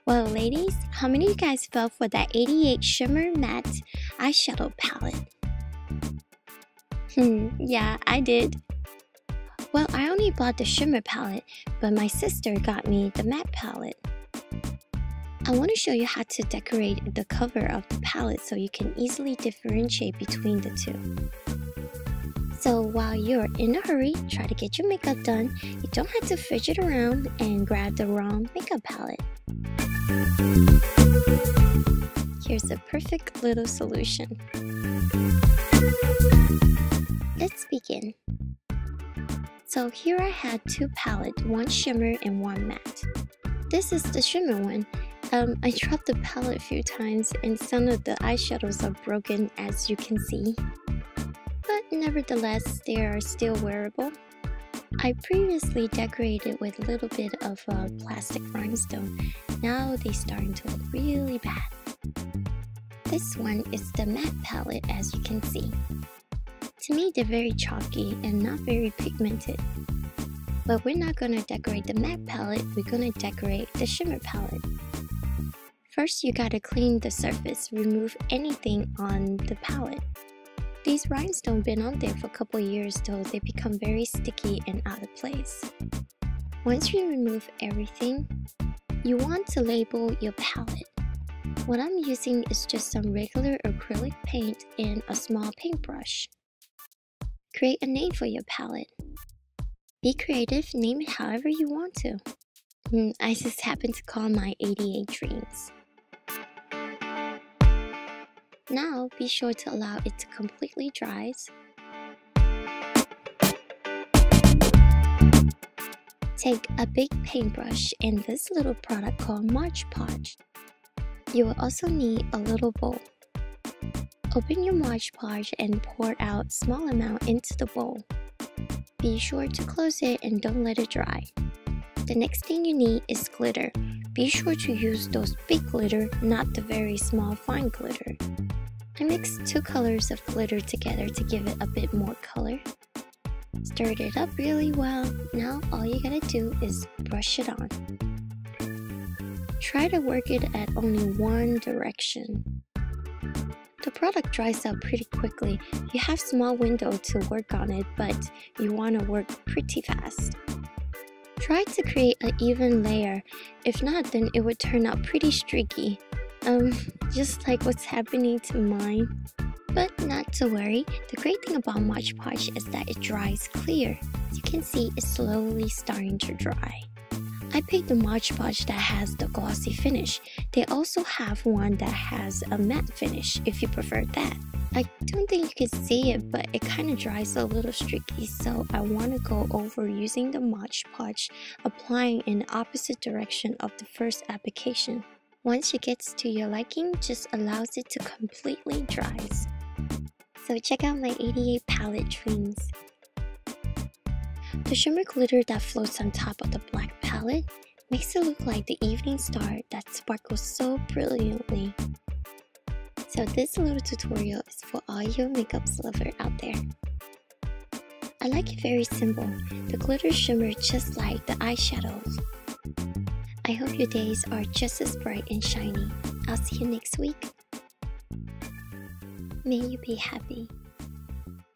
Well, ladies, how many of you guys fell for that 88 Shimmer Matte eyeshadow palette? Yeah, I did. Well, I only bought the Shimmer palette, but my sister got me the matte palette. I want to show you how to decorate the cover of the palette so you can easily differentiate between the two. So while you're in a hurry, try to get your makeup done. You don't have to fidget around and grab the wrong makeup palette. Here's a perfect little solution. Let's begin. So here I had two palettes, one shimmer and one matte. This is the shimmer one. I dropped the palette a few times and some of the eyeshadows are broken, as you can see. But nevertheless, they are still wearable. I previously decorated with a little bit of plastic rhinestone. Now they're starting to look really bad. This one is the matte palette, as you can see. To me, they're very chalky and not very pigmented. But we're not going to decorate the matte palette, we're going to decorate the shimmer palette. First, you gotta clean the surface, remove anything on the palette. These rhinestones been on there for a couple years though, they become very sticky and out of place. Once you remove everything, you want to label your palette. What I'm using is just some regular acrylic paint and a small paintbrush. Create a name for your palette. Be creative, name it however you want to. I just happen to call my 88 Dreams. Now, be sure to allow it to completely dry. Take a big paintbrush and this little product called Podge. You will also need a little bowl. Open your Podge and pour out a small amount into the bowl. Be sure to close it and don't let it dry. The next thing you need is glitter. Be sure to use those big glitter, not the very small fine glitter. I mixed two colors of glitter together to give it a bit more color. Stirred it up really well. Now all you gotta do is brush it on. Try to work it at only one direction. The product dries out pretty quickly. You have a small window to work on it, but you want to work pretty fast. Try to create an even layer. If not, then it would turn out pretty streaky. Just like what's happening to mine. But not to worry, the great thing about Podge is that it dries clear. As you can see, it's slowly starting to dry. I picked the Podge that has the glossy finish. They also have one that has a matte finish if you prefer that. I don't think you can see it, but it kind of dries a little streaky, so I want to go over using the Podge, applying in the opposite direction of the first application. Once it gets to your liking, just allows it to completely dry. So check out my 88 palette Dreams. The shimmer glitter that floats on top of the black palette makes it look like the evening star that sparkles so brilliantly. So this little tutorial is for all your makeups lover out there. I like it very simple. The glitter shimmer just like the eyeshadows. I hope your days are just as bright and shiny. I'll see you next week. May you be happy.